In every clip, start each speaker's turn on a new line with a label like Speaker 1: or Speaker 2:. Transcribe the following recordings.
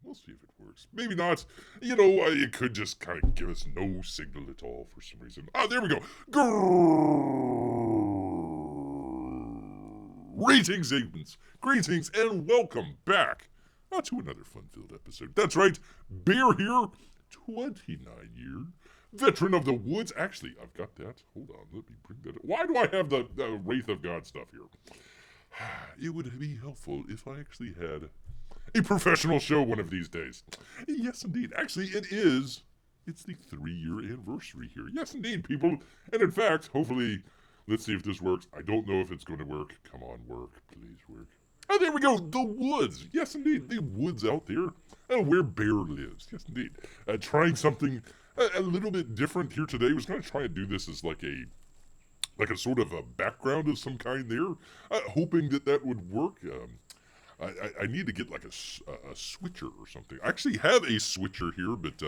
Speaker 1: We'll see if it works. Maybe not. You know, it could just kind of give us no signal at all for some reason. Ah, there we go. Greetings, Agents. Greetings, and welcome back to another fun-filled episode. That's right, Bear here, 29-year veteran of the woods. Actually, I've got that. Hold on, let me bring that up. Why do I have the Wraith of God stuff here? It would be helpful if I actually had a professional show one of these days. Yes, indeed. Actually, it is. It's the 3-year anniversary here. Yes, indeed, people. And in fact, hopefully, let's see if this works. I don't know if it's going to work. Come on, work. Please work. Oh, there we go. The woods. Yes, indeed. The woods out there where Bear lives. Yes, indeed. Trying something a little bit different here today. I was going to try and do this as like a sort of a background of some kind there, hoping that would work. I need to get like a switcher or something. I actually have a switcher here, but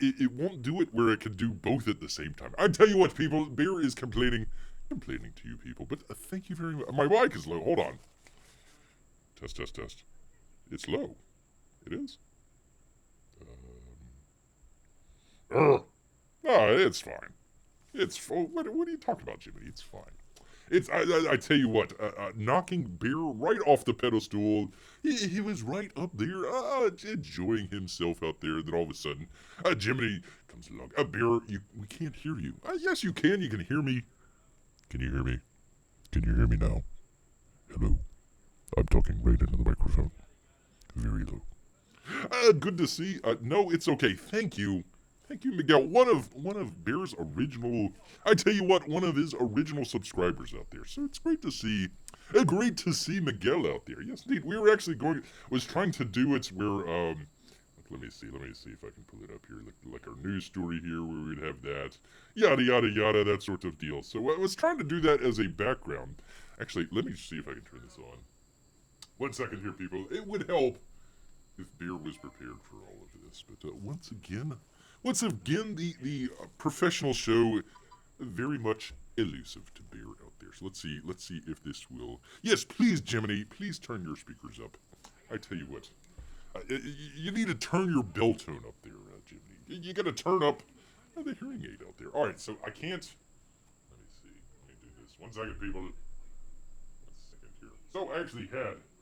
Speaker 1: it won't do it where it can do both at the same time. I tell you what, people, Bear is complaining to you people, but thank you very much. My mic is low. Hold on. Test, test, test. It's low. It is. It's fine. It's full. What are you talking about, Jimmy? It's fine. It's I tell you what, knocking Bear right off the pedestal. He was right up there, enjoying himself out there. Then all of a sudden, Jiminy comes along. Bear, we can't hear you. Yes, you can. You can hear me. Can you hear me? Can you hear me now? Hello. I'm talking right into the microphone. Very low. Good to see. No, it's okay. Thank you. Thank you, Miguel. One of Bear's original, I tell you what, one of his original subscribers out there. So it's great to see Miguel out there. Yes, indeed. We were actually was trying to do it where, let me see if I can pull it up here, like our news story here where we'd have that, yada, yada, yada, that sort of deal. So I was trying to do that as a background. Actually, let me see if I can turn this on. 1 second here, people. It would help if Bear was prepared for all of this. But once again, the professional show, very much elusive to Bear out there. So let's see if this will. Yes, please, Jiminy, please turn your speakers up. I tell you what, you need to turn your bell tone up there, Jiminy. You got to turn up the hearing aid out there. All right, so I can't. Let me see. Let me do this. 1 second, people. 1 second here. So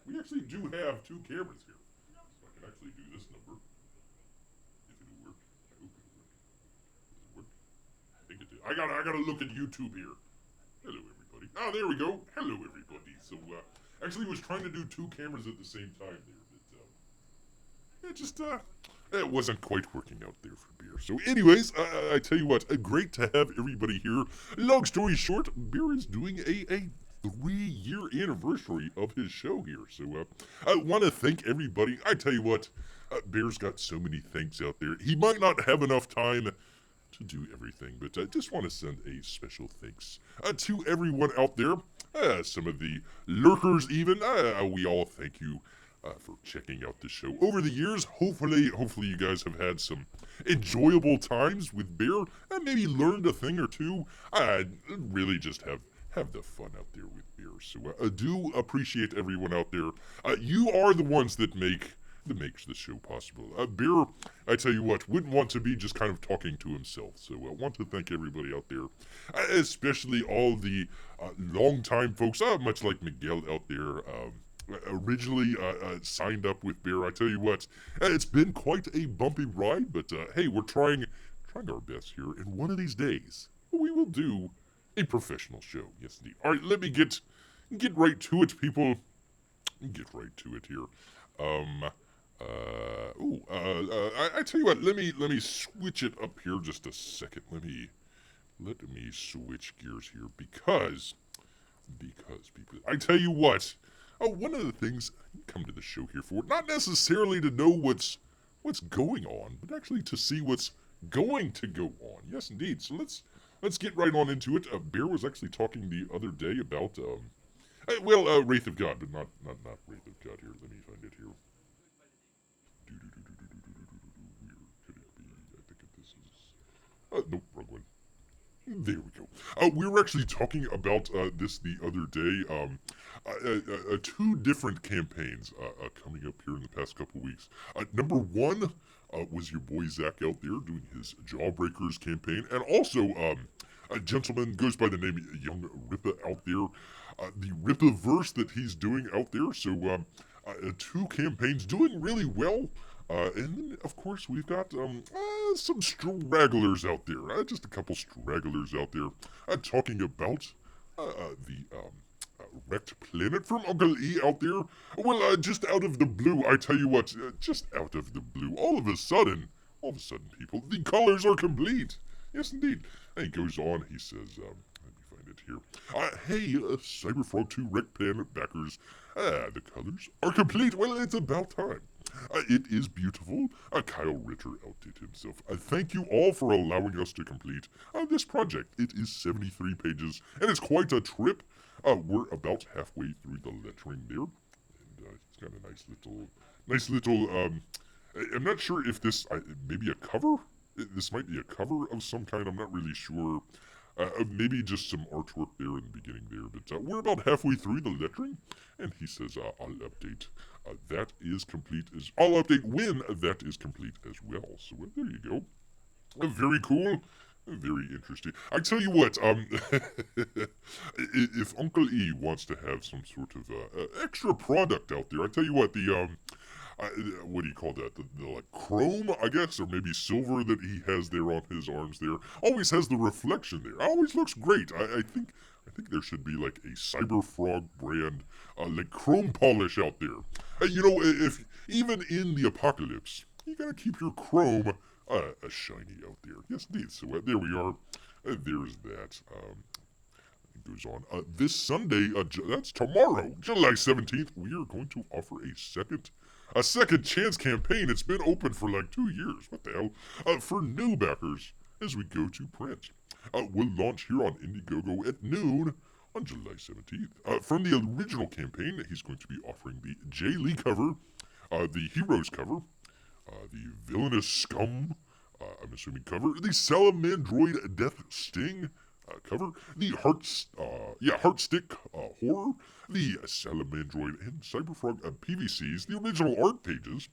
Speaker 1: we actually do have 2 cameras here. So I can actually do this number. I gotta look at YouTube here. Hello, everybody. Oh, there we go. Hello, everybody. So, actually was trying to do 2 cameras at the same time there, but, it wasn't quite working out there for Bear. So, anyways, I tell you what, great to have everybody here. Long story short, Bear is doing a 3-year anniversary of his show here. So, I want to thank everybody. I tell you what, Bear's got so many things out there. He might not have enough time to do everything, but I just want to send a special thanks to everyone out there, some of the lurkers even. We all thank you for checking out the show over the years. Hopefully you guys have had some enjoyable times with Bear and maybe learned a thing or two. Really just have the fun out there with Bear. So I do appreciate everyone out there. You are the ones that makes the show possible. Bear, I tell you what, wouldn't want to be just kind of talking to himself. So I want to thank everybody out there, especially all the long-time folks, much like Miguel out there, originally signed up with Bear. I tell you what, it's been quite a bumpy ride, but hey, we're trying our best here, and one of these days, we will do a professional show. Yes, indeed. All right, let me get right to it, people. Get right to it here. I tell you what, let me switch it up here just a second. Let me switch gears here because people, I tell you what, one of the things I come to the show here for, not necessarily to know what's going on, but actually to see what's going to go on. Yes, indeed. So let's get right on into it. Bear was actually talking the other day about Wraith of God, but not Wraith of God here. Let me find it here. Where could it be? I think this is. Nope, wrong one. There we go. We were actually talking about this the other day. Two different campaigns coming up here in the past couple weeks. Number one was your boy Zach out there doing his Jawbreakers campaign, and also a gentleman goes by the name of Young Rippa out there, the Rippaverse that he's doing out there. So two campaigns doing really well. And then, of course, we've got some stragglers out there. Just a couple stragglers out there talking about the wrecked planet from Uncle E out there. Well, just out of the blue, I tell you what, just out of the blue, all of a sudden, people, the colors are complete. Yes, indeed. And he goes on, he says, let me find it here. Hey, Cyberfrog 2 wrecked planet backers, the colors are complete. Well, it's about time. It is beautiful. Kyle Ritter outdid himself. Thank you all for allowing us to complete this project. It is 73 pages, and it's quite a trip. We're about halfway through the lettering there, and it's got a nice little. I'm not sure if this maybe a cover. This might be a cover of some kind. I'm not really sure. Maybe just some artwork there in the beginning there, but we're about halfway through the lettering, and he says, I'll update. That is complete. I'll update when that is complete as well. So there you go. Very cool. Very interesting. I tell you what, if Uncle E wants to have some sort of extra product out there, I tell you what, the what do you call that? The like chrome, I guess, or maybe silver that he has there on his arms there, always has the reflection there. Always looks great. I think there should be like a Cyberfrog brand, like chrome polish out there. You know, if even in the apocalypse, you gotta keep your chrome shiny out there. Yes, indeed. So there we are. There's that. It goes on. This Sunday, that's tomorrow, July 17th, we are going to offer a second chance campaign. It's been open for like 2 years. What the hell? For new backers as we go to print. We'll launch here on Indiegogo at noon on July 17th. From the original campaign, he's going to be offering the Jay Lee cover, the Heroes cover, the Villainous Scum, I'm assuming cover, the Salamandroid Death Sting cover, the Heartstick Horror, the Salamandroid and Cyberfrog PVCs, the original art pages.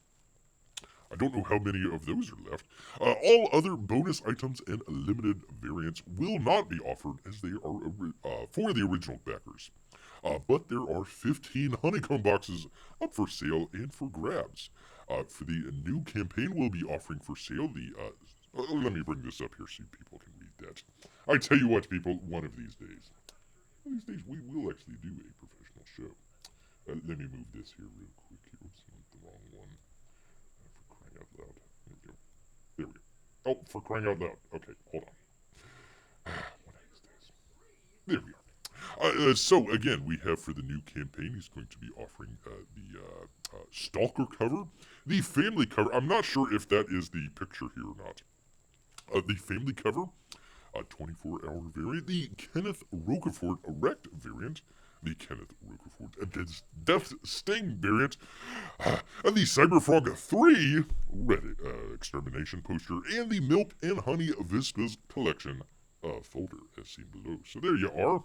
Speaker 1: I don't know how many of those are left. All other bonus items and limited variants will not be offered as they are for the original backers. But there are 15 honeycomb boxes up for sale and for grabs. For the new campaign, we'll be offering for sale the. Let me bring this up here so people can read that. I tell you what, people, one of these days, we will actually do a professional show. Let me move this here real quick. Here. Oops, I went the wrong one. For crying out loud. There we go. There we go. Oh, for crying out loud. Okay, hold on. One of these days. There we are. So again, we have for the new campaign, he's going to be offering the Stalker cover, the family cover. I'm not sure if that is the picture here or not. The family cover, 24-hour variant, the Kenneth Roquefort erect variant, the Kenneth Roquefort Death Sting variant, and the Cyberfrog 3 Reddit extermination poster, and the Milk and Honey Vispas collection folder as seen below. So there you are.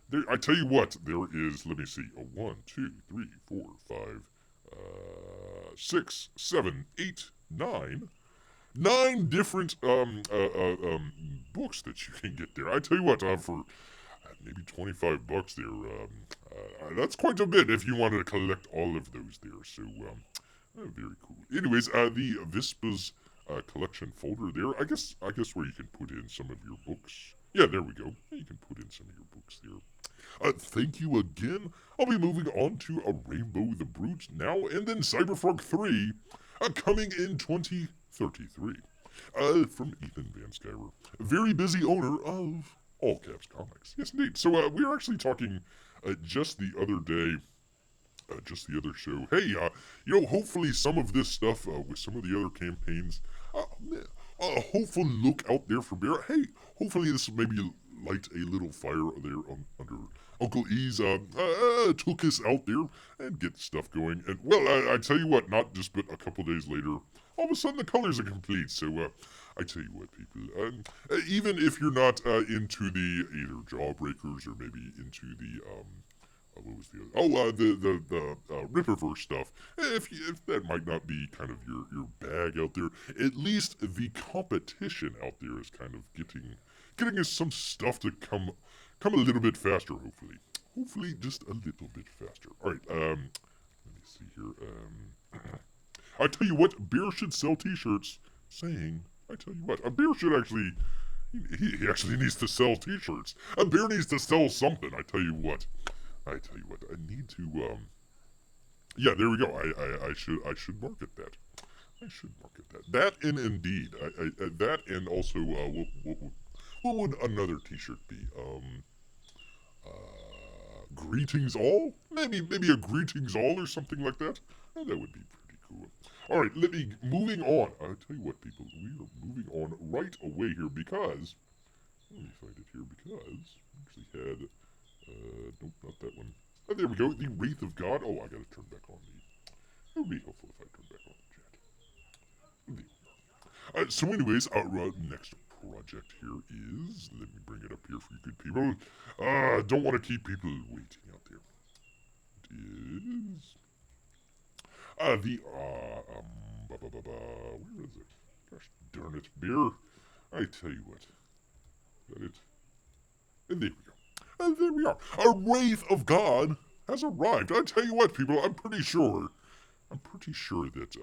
Speaker 1: There, I tell you what, there is, let me see, 1, 2, 3, 4, 5, 6, 7, 8, 9. 9 different books that you can get there. I tell you what, for maybe $25 there, that's quite a bit if you wanted to collect all of those there. So very cool. Anyways, the Vispas collection folder there. I guess where you can put in some of your books. Yeah, there we go. You can put in some of your books there. Thank you again. I'll be moving on to a Rainbow the Brute now, and then Cyberfrog 3 coming in 2033. From Ethan Van Skyver, very busy owner of All Caps Comics. Yes, indeed. So we were actually talking just the other day, just the other show. Hey, you know, hopefully some of this stuff with some of the other campaigns, hopeful look out there for Bear. Hey, hopefully this will maybe light a little fire there under Uncle E's took us out there and get stuff going. And well, I tell you what, not just but a couple days later, all of a sudden the colors are complete. So I tell you what, people, even if you're not into the either Jawbreakers or maybe into the what was the other? Oh, the Rippaverse stuff. If that might not be kind of your bag out there, at least the competition out there is kind of getting us some stuff to come a little bit faster. Hopefully just a little bit faster. All right. Let me see here. I tell you what, Bear should sell T-shirts saying, I tell you what, a Bear should actually. He actually needs to sell T-shirts. A Bear needs to sell something. I tell you what. I need to. Yeah, there we go. I should market that. I should market that. That and indeed, that and also, what would another T-shirt be? Greetings all? Maybe a greetings all or something like that. That would be pretty cool. All right, moving on. I tell you what, people, we are moving on right away here because let me find it here because we actually had nope, not that one. Oh, there we go. The Wraith of God. Oh, I gotta turn back on the. It would be helpful if I turn back on the chat. So, anyways, our next project here is. Let me bring it up here for you good people. Don't want to keep people waiting out there. It is. Where is it? Gosh darn it, Bear. I tell you what. Got it. And there we go. And there we are. A Wraith of God has arrived. I tell you what, people, I'm pretty sure that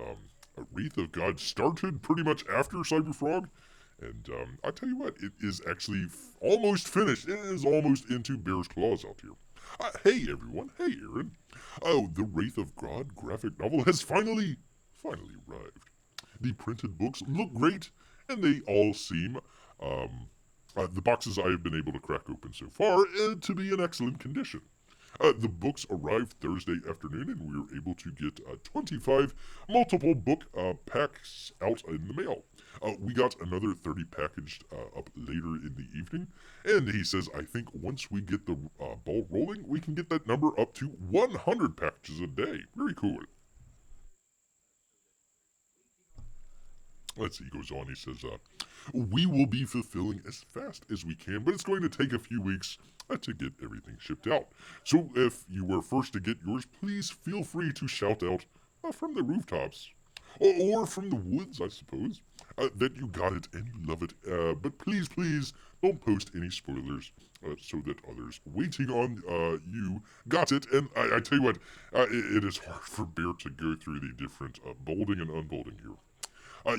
Speaker 1: a Wraith of God started pretty much after Cyberfrog. And I tell you what, it is actually almost finished. It is almost into Bear's Claws out here. Hey everyone, hey Aaron. Oh, the Wraith of God graphic novel has finally arrived. The printed books look great, and they all seem the boxes I have been able to crack open so far to be in excellent condition. The books arrived Thursday afternoon, and we were able to get 25 multiple book packs out in the mail. We got another 30 packaged up later in the evening, and he says, I think once we get the ball rolling, we can get that number up to 100 packages a day. Very cool. Let's see, he goes on, he says, we will be fulfilling as fast as we can, but it's going to take a few weeks to get everything shipped out. So if you were first to get yours, please feel free to shout out from the rooftops. Or from the woods, I suppose, that you got it and you love it. But please, don't post any spoilers so that others waiting on you got it. And I tell you what, it is hard for Bear to go through the different bolding and unbolding here.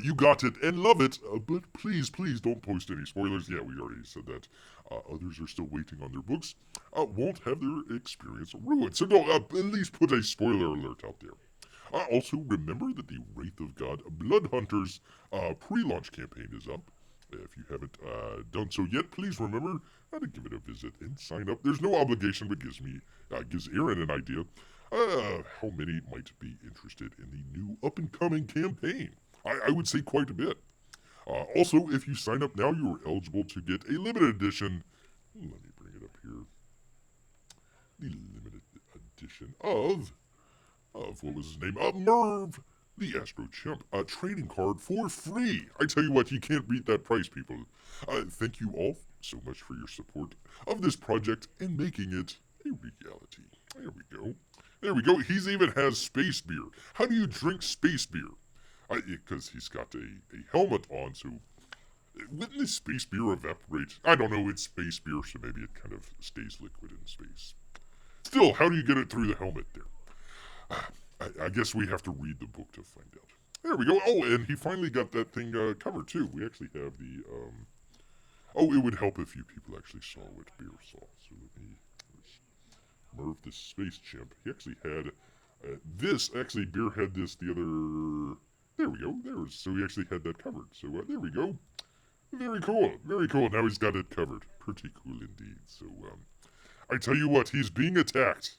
Speaker 1: You got it and love it, but please don't post any spoilers. Yeah, we already said that. Others are still waiting on their books. Won't have their experience ruined. So no, at least put a spoiler alert out there. Also, remember that the Wraith of God Blood Hunters pre-launch campaign is up. If you haven't done so yet, please remember to give it a visit and sign up. There's no obligation, but gives Aaron an idea how many might be interested in the new up-and-coming campaign. I would say quite a bit. Also, if you sign up now, you are eligible to get a limited edition. Let me bring it up here. The limited edition of what was his name? Merv, the Astro Chimp, a trading card for free. I tell you what, you can't beat that price, people. Thank you all so much for your support of this project and making it a reality. There we go. He's even has space beer. How do you drink space beer? Because he's got a helmet on, so wouldn't the space beer evaporate? I don't know, it's space beer, so maybe it kind of stays liquid in space. Still, how do you get it through the helmet there? I guess we have to read the book to find out. There we go. Oh, and he finally got that thing covered, too. We actually have the, it would help if you people actually saw what Beer saw. So let me, Merv, the space chimp. He actually had this. Actually, Beer had this the other... There we go. So he actually had that covered. So there we go. Very cool. Now he's got it covered. Pretty cool indeed. So I tell you what, he's being attacked.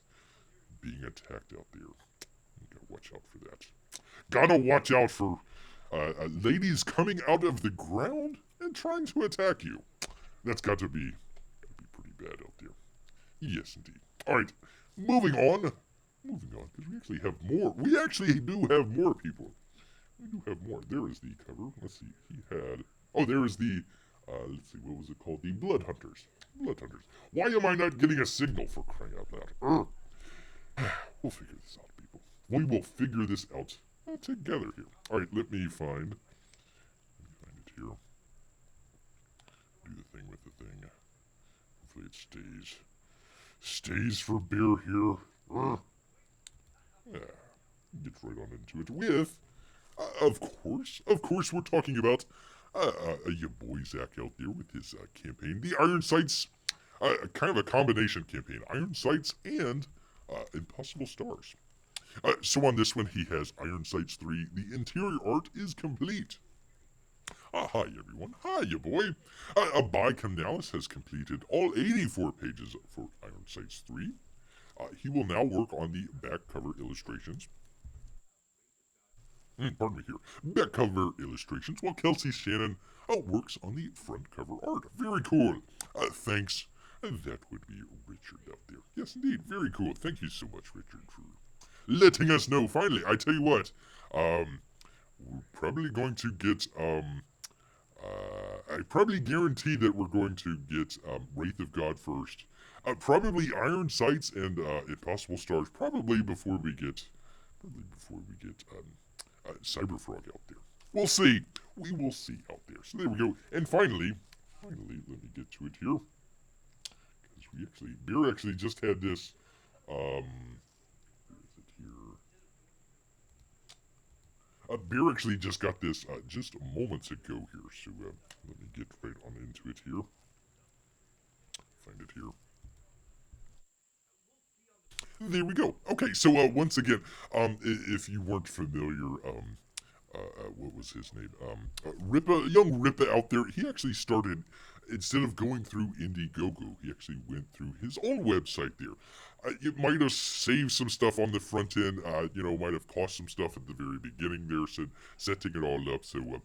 Speaker 1: Out there. You gotta watch out for that. Gotta watch out for ladies coming out of the ground and trying to attack you. That's gotta be pretty bad out there. Yes, indeed. All right, moving on, because we actually have more. We actually do have more, people. We do have more. There is the cover. Let's see. He had... Oh, there is the... let's see. What was it called? The Blood Hunters. Why am I not getting a signal, for crying out loud? We'll figure this out, people. We will figure this out together here. All right, let me find it here. Do the thing with the thing. Hopefully it stays for beer here. Yeah, gets right on into it with, of course, we're talking about your boy Zach out there with his campaign, the Iron Sights, kind of a combination campaign, Iron Sights and Impossible Stars. So on this one, he has Iron Sights 3. The interior art is complete. Hi, everyone. Hi, your boy. By Canalis has completed all 84 pages for Iron Sights 3. He will now work on the back cover illustrations. Pardon me here. Back cover illustrations, while Kelsey Shannon works on the front cover art. Very cool. Thanks. That would be Richard out there. Yes, indeed. Very cool. Thank you so much, Richard, for letting us know. Finally, I tell you what. We're probably going to get. I probably guarantee that we're going to get Wraith of God first. Probably Iron Sights and Impossible Stars. Probably before we get. Cyberfrog out there. We'll see. We will see out there. So there we go. And finally, let me get to it here. Because Bear actually just had this. Where is it here? Bear actually just got this just moments ago here. So let me get right on into it here. Find it here. There we go. Okay, so once again, if you weren't familiar, what was his name? Young Rippa out there, he actually started, instead of going through Indiegogo, he actually went through his own website there. It might have saved some stuff on the front end, might have cost some stuff at the very beginning there, setting it all up. So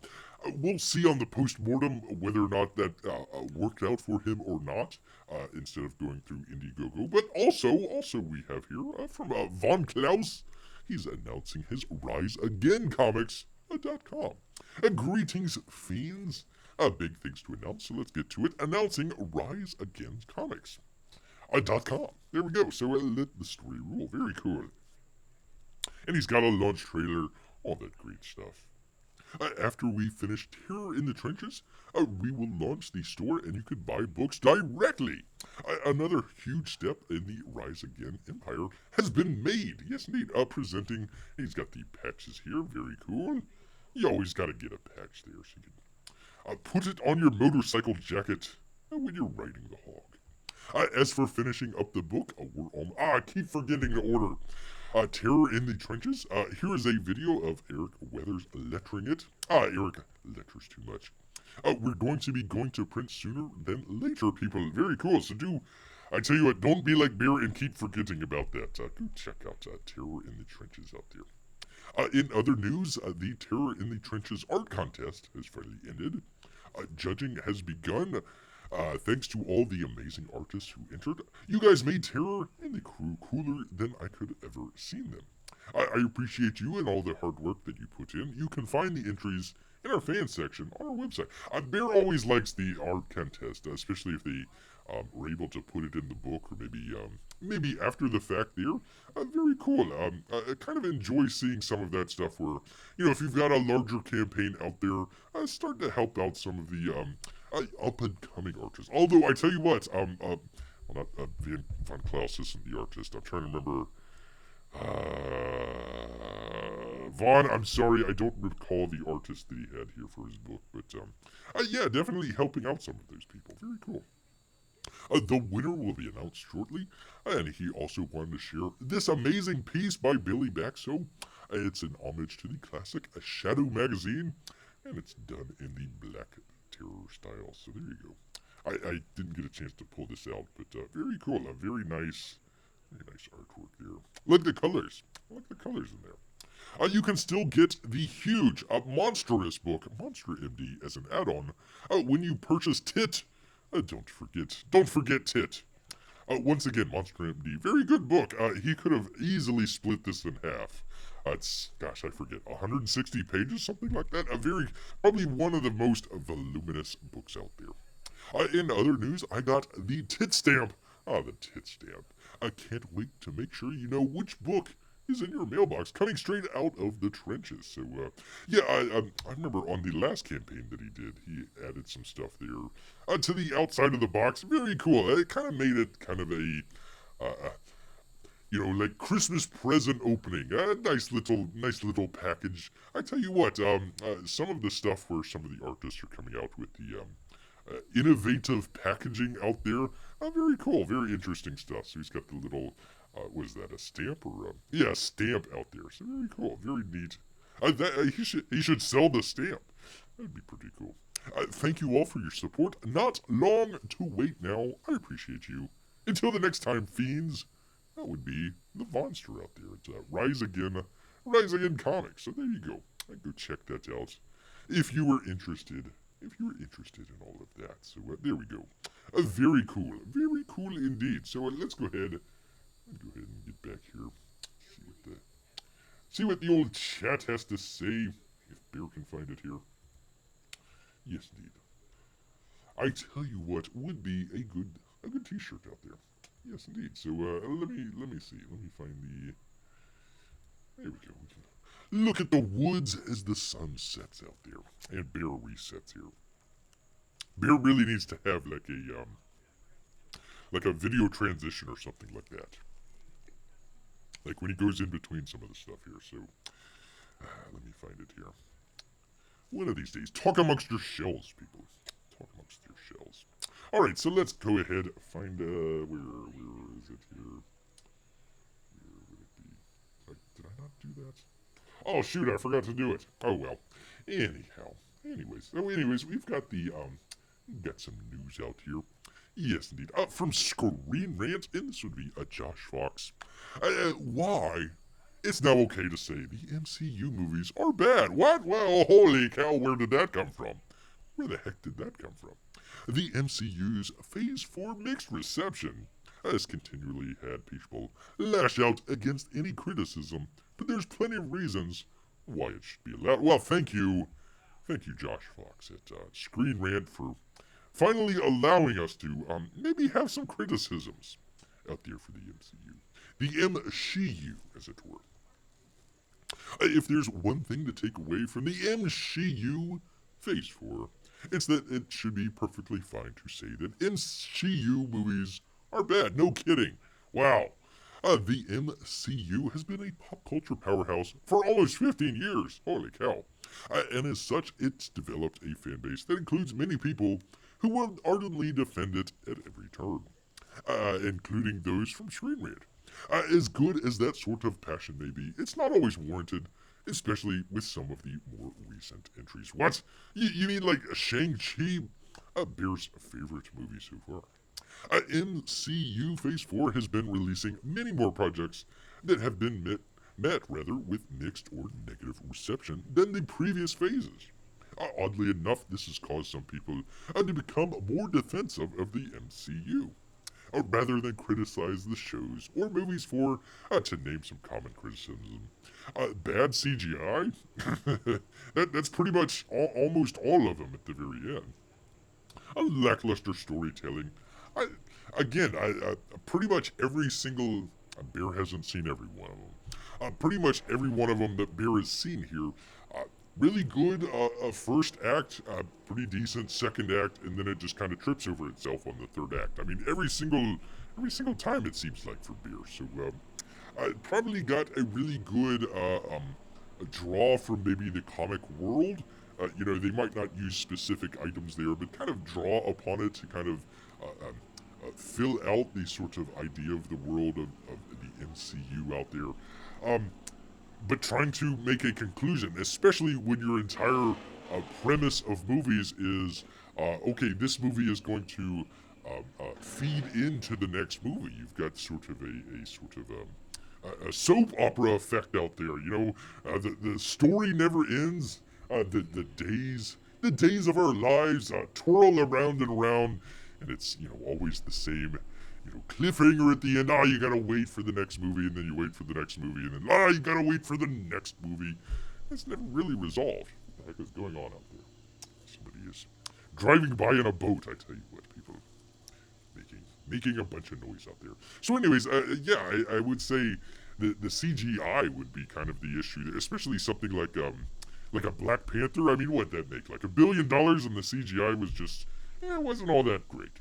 Speaker 1: we'll see on the post-mortem whether or not that worked out for him or not, instead of going through Indiegogo. But also we have here from Von Klaus, he's announcing his Rise Again comics.com. Greetings, fiends. Big things to announce, so let's get to it. Announcing Rise Again comics.com. There we go. So let the story rule. Very cool. And he's got a launch trailer, all that great stuff. After we finish Terror in the Trenches, we will launch the store and you could buy books directly. Another huge step in the Rise Again empire has been made. Yes, indeed. Presenting, he's got the patches here. Very cool. You always got to get a patch there so you can put it on your motorcycle jacket when you're riding the hog. As for finishing up the book, we're on. I keep forgetting the order. Terror in the Trenches. Here is a video of Eric Weathers lettering it. Eric letters too much. We're going to be going to print sooner than later, people. Very cool. So I tell you what, don't be like Bear and keep forgetting about that. Go check out Terror in the Trenches out there. In other news, the Terror in the Trenches art contest has finally ended. Judging has begun. Thanks to all the amazing artists who entered. You guys made Terror and the crew cooler than I could ever seen them. I appreciate you and all the hard work that you put in. You can find the entries in our fan section on our website. Bear always likes the art contest, especially if they were able to put it in the book or maybe after the fact there. Very cool. I kind of enjoy seeing some of that stuff where, if you've got a larger campaign out there, start to help out some of the up-and-coming artists. Although, I tell you what, not Von Klaus isn't the artist. I'm trying to remember. Vaughn, I'm sorry, I don't recall the artist that he had here for his book, but yeah, definitely helping out some of those people. Very cool. The winner will be announced shortly, and he also wanted to share this amazing piece by Billy Baxo. It's an homage to the classic Shadow magazine, and it's done in the Black Terror style. So there you go. I didn't get a chance to pull this out, but very cool. A very nice artwork there. Look at the colors. I like the colors in there. You can still get the huge, monstrous book, Monster MD, as an add-on when you purchase Tit. Don't forget Tit. Once again, Monster MD, very good book. He could have easily split this in half. It's, gosh, I forget, 160 pages, something like that. Probably one of the most voluminous books out there. In other news, I got the Tit Stamp. The Tit Stamp. I can't wait to make sure you know which book is in your mailbox, coming straight out of the trenches. So, yeah, I remember on the last campaign that he did, he added some stuff there to the outside of the box. Very cool. It kind of made it kind of a like Christmas present opening. A nice little package. I tell you what, some of the stuff where some of the artists are coming out with the innovative packaging out there, very cool, very interesting stuff. So he's got the little, was that a stamp or yeah, a stamp out there. So very cool, very neat. He should sell the stamp. That'd be pretty cool. Thank you all for your support. Not long to wait now. I appreciate you. Until the next time, fiends. That would be the monster out there. It's Rise Again Comics. So there you go. Go check that out if you were interested. If you were interested in all of that. So there we go. Very cool indeed. So let's go ahead and get back here. See what the old chat has to say. If Bear can find it here. Yes, indeed. I tell you what would be a good T-shirt out there. Yes, indeed. So let me see. Let me find the. There we go. We can look at the woods as the sun sets out there, and Bear resets here. Bear really needs to have like a video transition or something like that. Like when he goes in between some of the stuff here. So let me find it here. One of these days, talk amongst your shells, people. Talk amongst your shells. All right, so let's go ahead and find where is it here? Where would it be? Did I not do that? Oh shoot, I forgot to do it. Oh well. Anyways, we've got got some news out here. Yes, indeed. From Screen Rant, and this would be Josh Fox. Why? It's now okay to say the MCU movies are bad. What? Well, holy cow, where did that come from? Where the heck did that come from? The MCU's Phase 4 mixed reception has continually had people lash out against any criticism, but there's plenty of reasons why it should be allowed. Well, thank you, Josh Fox at Screen Rant for finally allowing us to maybe have some criticisms out there for the MCU. The MCU, as it were. If there's one thing to take away from the MCU Phase 4, it's that it should be perfectly fine to say that MCU movies are bad. No kidding. Wow. The MCU has been a pop culture powerhouse for almost 15 years. Holy cow. And as such, it's developed a fan base that includes many people who will ardently defend it at every turn, including those from Screen Rant. As good as that sort of passion may be, it's not always warranted, especially with some of the more recent entries. What? You mean like Shang-Chi? Bear's favorite movie so far. MCU Phase 4 has been releasing many more projects that have been met with mixed or negative reception than the previous phases. Oddly enough, this has caused some people to become more defensive of the MCU, rather than criticize the shows or movies for, to name some common criticism, bad CGI. That's pretty much almost all of them at the very end. Lackluster storytelling. Pretty much every single Bear hasn't seen every one of them. Pretty much every one of them that Bear has seen here. Really good first act, pretty decent second act, and then it just kind of trips over itself on the third act. I mean, every single time it seems like for Bear. So probably got a really good a draw from maybe the comic world. They might not use specific items there, but kind of draw upon it to kind of fill out the sort of idea of the world of the MCU out there. But trying to make a conclusion, especially when your entire premise of movies is, okay, this movie is going to feed into the next movie. You've got sort of a soap opera effect out there. The story never ends. The days of our lives twirl around and around, and it's always the same. Cliffhanger at the end. You gotta wait for the next movie, and then you wait for the next movie, and then you gotta wait for the next movie. It's never really resolved. What the heck is going on out there? Somebody is driving by in a boat. I tell you what, people making a bunch of noise out there. So, anyways, yeah, I would say the CGI would be kind of the issue there, especially something like a Black Panther. I mean, what'd that make? Like $1 billion, and the CGI was just, it wasn't all that great.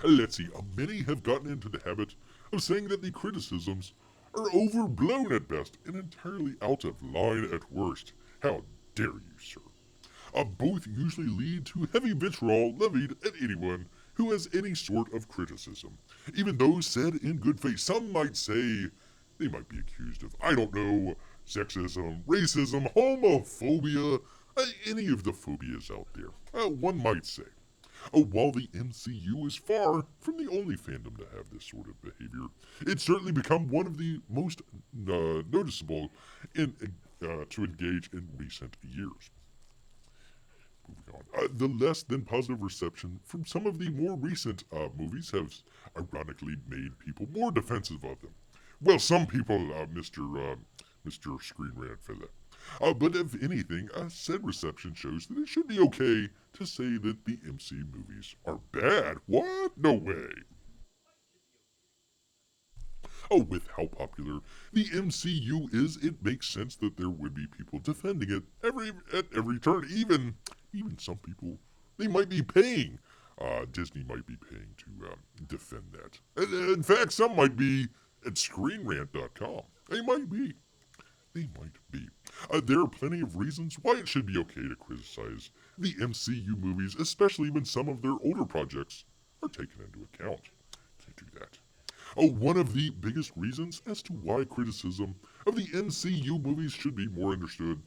Speaker 1: Let's see. Many have gotten into the habit of saying that the criticisms are overblown at best and entirely out of line at worst. How dare you, sir? Both usually lead to heavy vitriol levied at anyone who has any sort of criticism, even those said in good faith. Some might say they might be accused of, I don't know, sexism, racism, homophobia, any of the phobias out there. One might say. While the MCU is far from the only fandom to have this sort of behavior, it's certainly become one of the most noticeable to engage in recent years. Moving on. The less than positive reception from some of the more recent movies has ironically made people more defensive of them. Well, some people, Mr. Screen Rant fella. But if anything, said reception shows that it should be okay to say that the MC movies are bad. What? No way. With how popular the MCU is, it makes sense that there would be people defending it at every turn. Even some people, they might be paying. Disney might be paying to defend that. And, in fact, some might be at ScreenRant.com. They might be. They might be. There are plenty of reasons why it should be okay to criticize the MCU movies, especially when some of their older projects are taken into account. To do that. One of the biggest reasons as to why criticism of the MCU movies should be more understood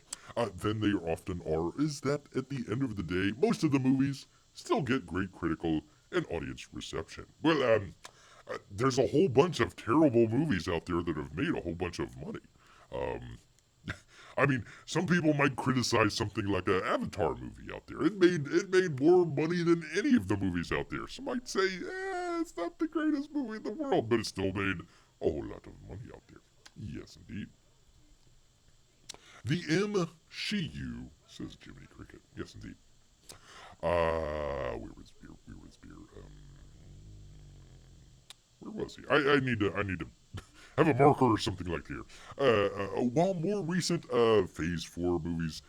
Speaker 1: than they often are is that at the end of the day, most of the movies still get great critical and audience reception. Well, there's a whole bunch of terrible movies out there that have made a whole bunch of money. I mean, some people might criticize something like an Avatar movie out there. It made more money than any of the movies out there. Some might say, it's not the greatest movie in the world, but it still made a whole lot of money out there. Yes, indeed. The MCU, says Jiminy Cricket. Yes, indeed. Where was beer? Where was he? I need to have a marker or something like here. While more recent Phase 4 movies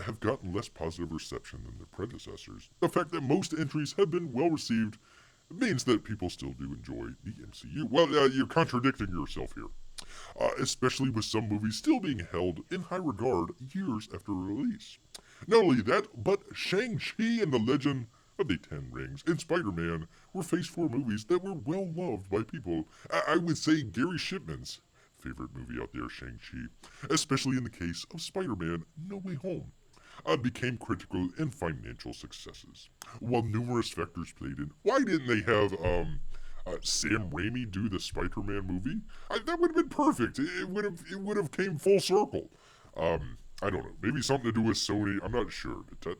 Speaker 1: have gotten less positive reception than their predecessors, the fact that most entries have been well received means that people still do enjoy the MCU. Well, you're contradicting yourself here. Especially with some movies still being held in high regard years after release. Not only that, but Shang-Chi and the Legend of the Ten Rings and Spider-Man were Phase 4 movies that were well loved by people. I would say Gary Shipman's favorite movie out there, Shang-Chi, especially in the case of Spider-Man No Way Home, became critical and financial successes. While numerous factors played in, why didn't they have Sam Raimi do the Spider-Man movie? That would have been perfect. It would have came full circle. I don't know. Maybe something to do with Sony. I'm not sure. But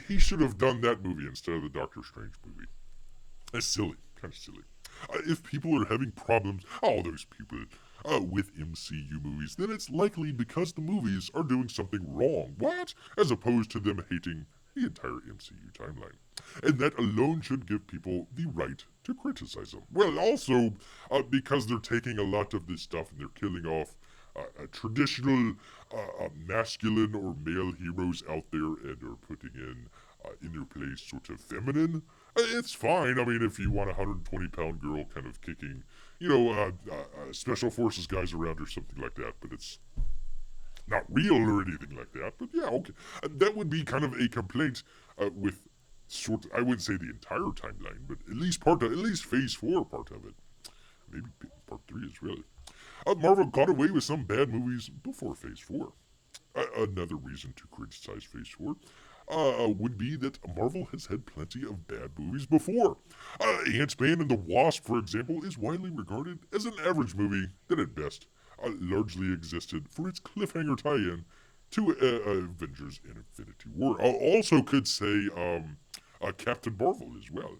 Speaker 1: he should have done that movie instead of the Doctor Strange movie. That's silly. Kind of silly. If people are having problems, all those people, with MCU movies, then it's likely because the movies are doing something wrong. What? As opposed to them hating the entire MCU timeline. And that alone should give people the right to criticize them. Well, also, because they're taking a lot of this stuff and they're killing off traditional masculine or male heroes out there and are putting in their place sort of feminine. It's fine. I mean, if you want a 120-pound girl kind of kicking, special forces guys around or something like that, but it's not real or anything like that. But yeah, okay. That would be kind of a complaint with I wouldn't say the entire timeline, but at least Phase 4 part of it. Maybe Part 3 as well. Marvel got away with some bad movies before Phase 4. Another reason to criticize Phase 4 would be that Marvel has had plenty of bad movies before. Ant-Man and the Wasp, for example, is widely regarded as an average movie that at best largely existed for its cliffhanger tie-in to Avengers in Infinity War. Also could say Captain Marvel as well.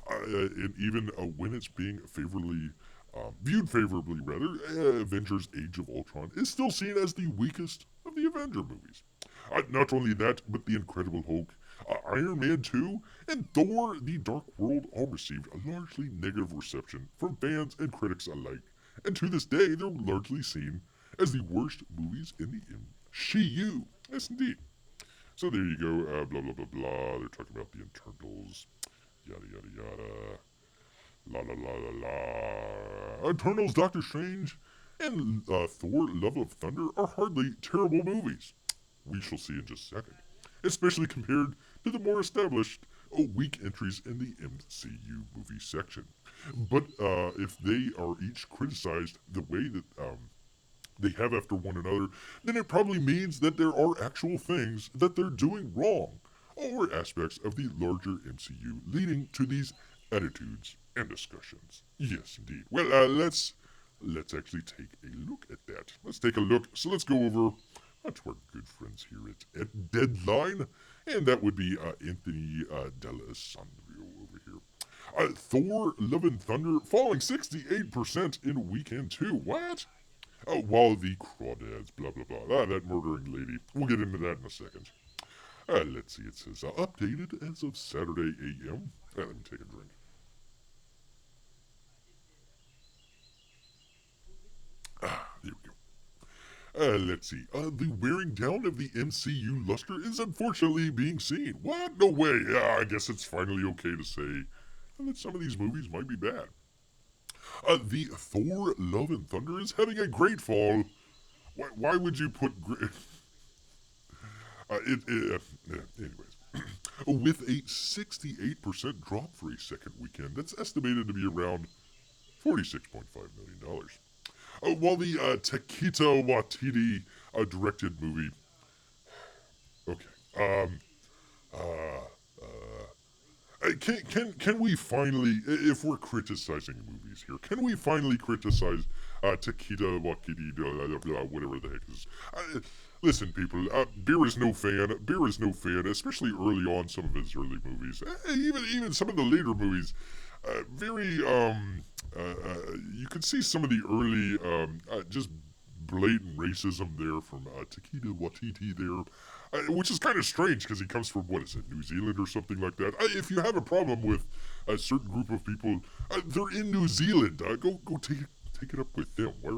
Speaker 1: And even when it's being viewed favorably, Avengers Age of Ultron is still seen as the weakest of the Avenger movies. Not only that, but the Incredible Hulk, Iron Man 2 and Thor the Dark World all received a largely negative reception from fans and critics alike, and to this day they're largely seen as the worst movies in the MCU. Yes, indeed. So there you go, blah blah blah blah. They're talking about the internals, yada yada yada. La la la la la. Eternals, Doctor Strange, and Thor: Love of Thunder are hardly terrible movies. We shall see in just a second, especially compared to the more established weak entries in the MCU movie section. But if they are each criticized the way that they have after one another, then it probably means that there are actual things that they're doing wrong, or aspects of the larger MCU leading to these attitudes and discussions. Yes, indeed. Well, let's actually take a look at that. Let's take a look. So let's go over to our good friends here at Deadline, and that would be Anthony D'Alessandro over here. Thor: Love and Thunder falling 68% in weekend 2. What? While the crawdads, blah blah blah. That murdering lady. We'll get into that in a second. Let's see. It says updated as of Saturday a.m. Let me take a drink. There we go. Let's see. The wearing down of the MCU luster is unfortunately being seen. What? No way. Yeah, I guess it's finally okay to say that some of these movies might be bad. The Thor: Love and Thunder is having a great fall. Why would you put great? Anyways, with a 68% drop for a second weekend, that's estimated to be around $46.5 million. While the Taika Waititi directed movie. Okay. Can we finally, if we're criticizing movies here, can we finally criticize Taika Waititi, whatever the heck is? Listen, people, Beer is no fan. Beer is no fan, especially early on some of his early movies. Even some of the later movies. You could see some of the early, just blatant racism there from Taika Waititi there, which is kind of strange because he comes from, what is it, New Zealand or something like that. If you have a problem with a certain group of people, they're in New Zealand. Go take it up with them. Why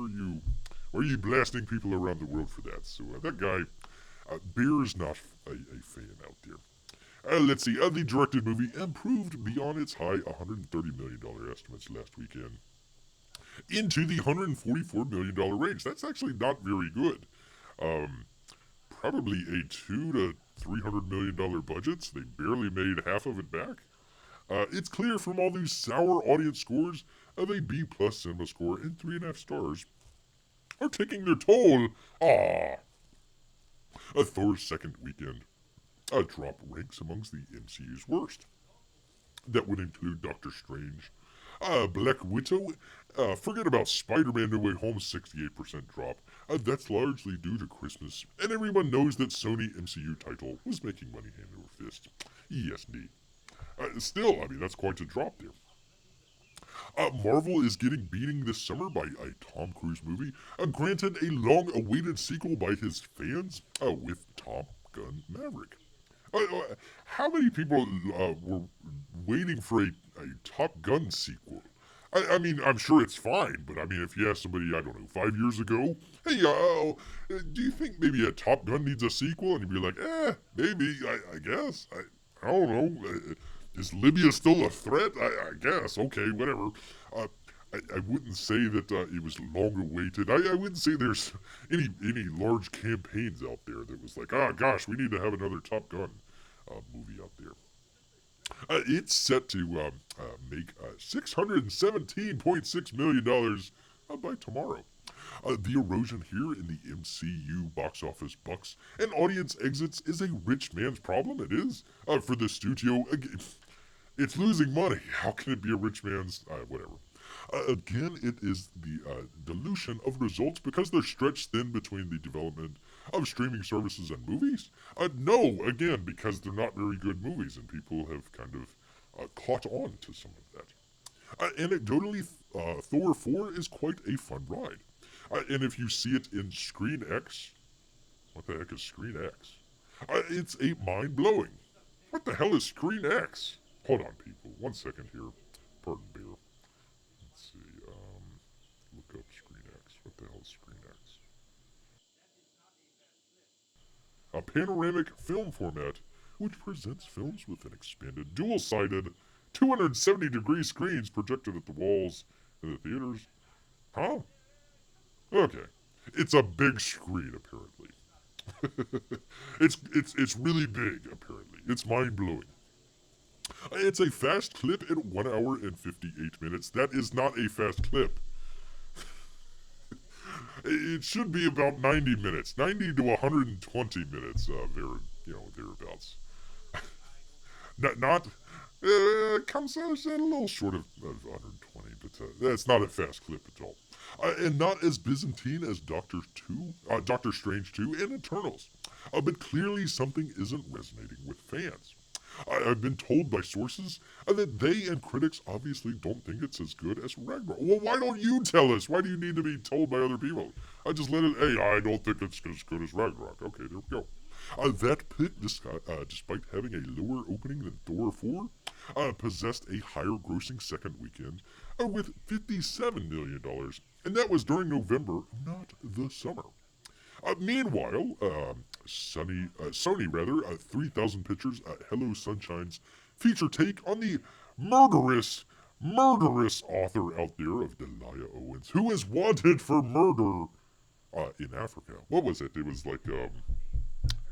Speaker 1: are you blasting people around the world for that? So that guy, Beer's not a fan out there. Let's see. The directed movie improved beyond its high $130 million estimates last weekend into the $144 million range. That's actually not very good. Probably a $200 to $300 million budgets. They barely made half of it back. It's clear from all these sour audience scores of a B+ cinema score and 3.5 stars are taking their toll. A Thor's second weekend drop ranks amongst the MCU's worst. That would include Doctor Strange, Black Widow. Forget about Spider-Man No Way Home's 68% drop. That's largely due to Christmas, and everyone knows that Sony MCU title was making money hand over fist. Yes, indeed. Still, I mean, that's quite a drop there. Marvel is getting beating this summer by a Tom Cruise movie, granted a long-awaited sequel by his fans with Top Gun Maverick. How many people were waiting for a Top Gun sequel? I mean, I'm sure it's fine, but I mean, if you ask somebody, I don't know, 5 years ago, hey, do you think maybe a Top Gun needs a sequel? And you'd be like, maybe, I guess. I don't know. Is Libya still a threat? I guess. Okay, whatever. I wouldn't say that it was long awaited. I wouldn't say there's any large campaigns out there that was like, gosh, we need to have another Top Gun movie out there. It's set to make $617.6 million by tomorrow. The erosion here in the MCU box office bucks and audience exits is a rich man's problem. It is. For the studio, it's losing money. How can it be a rich man's, whatever. Again, it is the dilution of results because they're stretched thin between the development of streaming services and movies. No, again, because they're not very good movies and people have kind of caught on to some of that. Anecdotally, Thor 4 is quite a fun ride. And if you see it in Screen X, what the heck is Screen X? It's a mind-blowing. What the hell is Screen X? Hold on, people. 1 second here. Pardon, beer. Let's see. Look up Screen X. What the hell is Screen X? A panoramic film format which presents films with an expanded dual-sided 270-degree screens projected at the walls in the theaters. Huh? Okay. It's a big screen, apparently. it's really big, apparently. It's mind-blowing. It's a fast clip at 1 hour and 58 minutes. That is not a fast clip. It should be about 90 minutes. 90 to 120 minutes, thereabouts. not comes out a little short of 120, but that's not a fast clip at all. And not as Byzantine as Doctor Strange 2 and Eternals. But clearly something isn't resonating with fans. I've been told by sources that they and critics obviously don't think it's as good as Ragnarok. Well, why don't you tell us? Why do you need to be told by other people? I just let it, hey, I don't think it's as good as Ragnarok. Okay, there we go. That pick, despite having a lower opening than Thor 4, possessed a higher grossing second weekend with $57 million, and that was during November, not the summer. Meanwhile, Sony 3,000 Pictures, Hello Sunshine's feature take on the murderous author out there of Delia Owens, who is wanted for murder in Africa. What was it? It was like,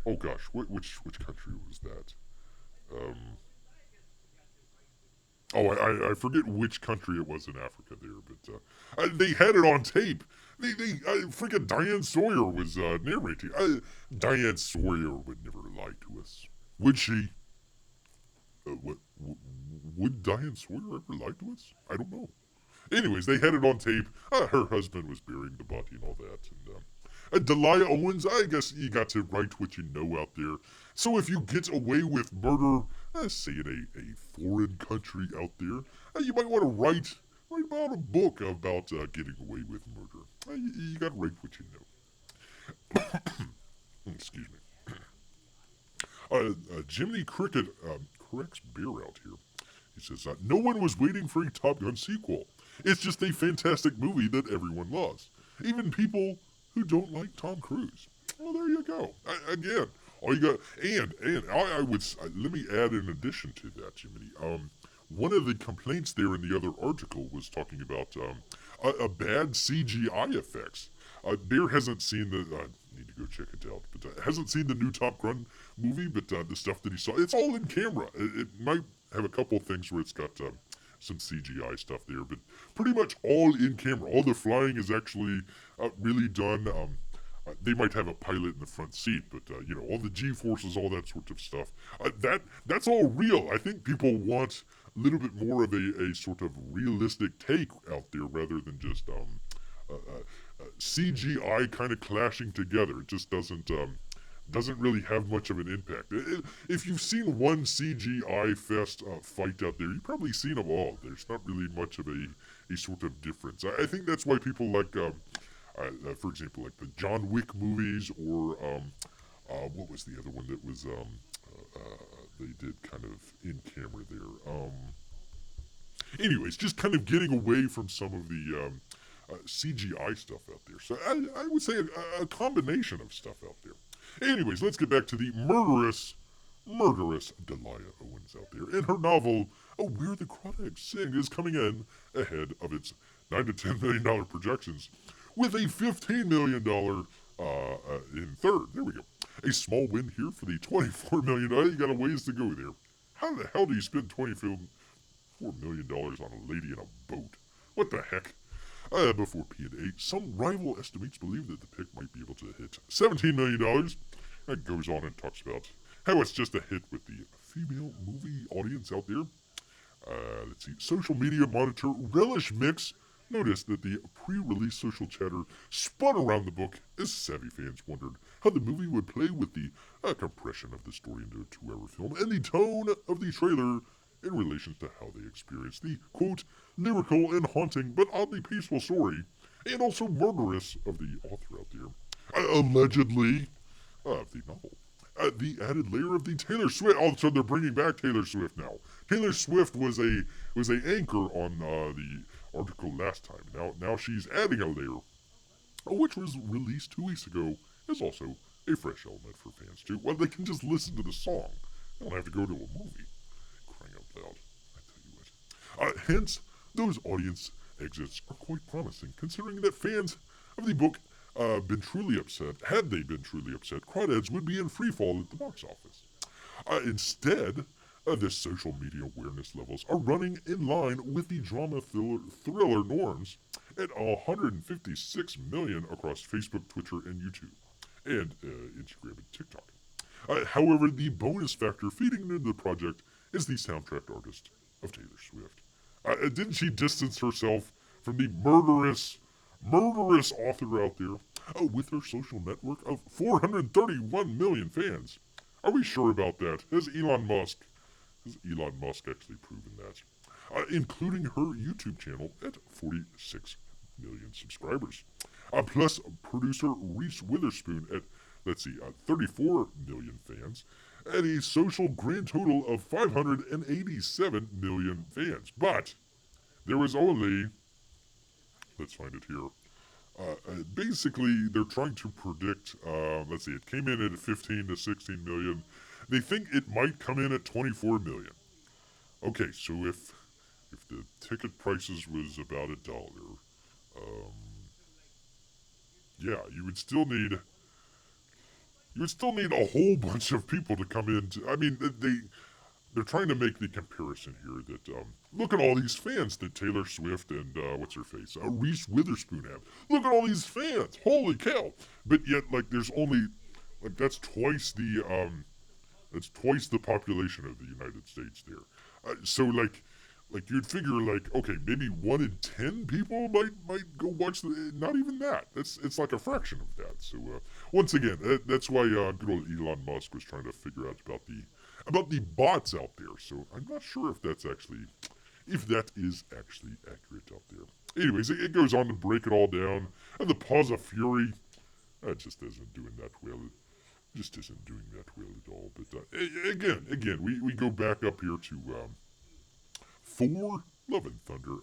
Speaker 1: oh gosh, which country was that? I forget which country it was in Africa there, but they had it on tape. Freaking Diane Sawyer was narrating. Diane Sawyer would never lie to us, would she? Would Diane Sawyer ever lie to us? I don't know. Anyways, they had it on tape. Her husband was burying the body and all that. And Delia Owens, I guess you got to write what you know out there. So if you get away with murder, say in a foreign country out there, you might want to write about a book about getting away with murder. You got to write what you know. Excuse me. Jiminy Cricket corrects Beer out here. He says, no one was waiting for a Top Gun sequel. It's just a fantastic movie that everyone loves. Even people who don't like Tom Cruise. Well, there you go. Again, all you got, and I would, let me add in addition to that, Jiminy, one of the complaints there in the other article was talking about a bad CGI effects. Bear hasn't seen the, need to go check it out, but hasn't seen the new Top Gun movie, but the stuff that he saw, it's all in camera. It might have a couple of things where it's got some CGI stuff there, but pretty much all in camera. All the flying is actually really done. They might have a pilot in the front seat, but all the G-forces, all that sort of stuff. That's all real. I think people want a little bit more of a sort of realistic take out there rather than just CGI kind of clashing together. It just doesn't really have much of an impact. If you've seen one CGI fest fight out there, you've probably seen them all. There's not really much of a sort of difference. I think that's why people like, for example, like the John Wick movies, or what was the other one that was they did kind of in camera there. Anyways, just kind of getting away from some of the CGI stuff out there. So I would say a combination of stuff out there. Anyways, let's get back to the murderous Delia Owens out there. And her novel, Where the Crawdads Sing, is coming in ahead of its $9 to $10 million projections, with a $15 million in third. There we go. A small win here for the $24 million. You got a ways to go there. How the hell do you spend $24 million on a lady in a boat? What the heck? Before P&A, some rival estimates believe that the pick might be able to hit $17 million. That goes on and talks about how it's just a hit with the female movie audience out there. Let's see. Social media monitor Relish Mix noticed that the pre-release social chatter spun around the book as savvy fans wondered how the movie would play with the compression of the story into a 2-hour film and the tone of the trailer in relation to how they experienced the, quote, lyrical and haunting but oddly peaceful story, and also murderous of the author out there, allegedly, of the novel. the added layer of the Taylor Swift. Also, they're bringing back Taylor Swift now. Taylor Swift was a anchor on the article last time. Now she's adding a layer, which was released 2 weeks ago, is also a fresh element for fans too. Well, they can just listen to the song. They don't have to go to a movie. Crying out loud, I tell you what. Hence, those audience exits are quite promising, considering that fans of the book been truly upset. Had they been truly upset, crawdads would be in free fall at the box office. Instead, the social media awareness levels are running in line with the drama thriller norms at 156 million across Facebook, Twitter, and YouTube, and Instagram and TikTok. However, the bonus factor feeding into the project is the soundtrack artist of Taylor Swift. Didn't she distance herself from the murderous author out there with her social network of 431 million fans? Are we sure about that? Has Elon Musk actually proven that? Including her YouTube channel at 46 million subscribers. Plus producer Reese Witherspoon at, 34 million fans, and a social grand total of 587 million fans. But there was only, let's find it here, basically, they're trying to predict, it came in at 15 to 16 million. They think it might come in at 24 million. Okay, so if the ticket prices was about $1, yeah, you would still need a whole bunch of people to come in. They're trying to make the comparison here that, look at all these fans that Taylor Swift and, Reese Witherspoon have. Look at all these fans. Holy cow. But yet, there's only, that's twice the population of the United States there. So you'd figure, okay, maybe 1 in 10 people might go watch not even that. It's like a fraction of that. So, once again, that's why, good old Elon Musk was trying to figure out about the bots out there. So, I'm not sure if that is actually accurate out there. Anyways, it goes on to break it all down. And the Pause of Fury, that just isn't doing that well. Just isn't doing that well at all. But, again, we go back up here to, Thor, Love and Thunder,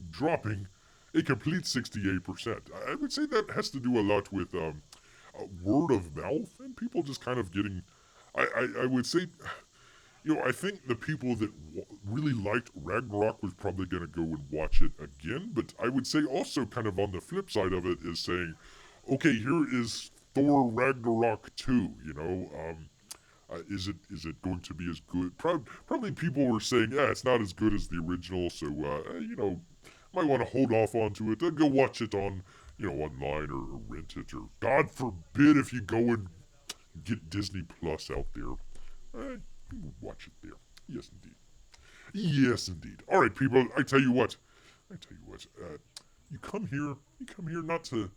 Speaker 1: dropping a complete 68%. I would say that has to do a lot with word of mouth and people just kind of getting. I would say, I think the people that really liked Ragnarok was probably going to go and watch it again. But I would say also kind of on the flip side of it is saying, okay, here is Thor Ragnarok 2, is it going to be as good? Probably people were saying, yeah, it's not as good as the original, so, might want to hold off onto it. Go watch it on, online or rent it, or God forbid if you go and get Disney Plus out there. Watch it there. Yes, indeed. Yes, indeed. All right, people, I tell you what, you come here not to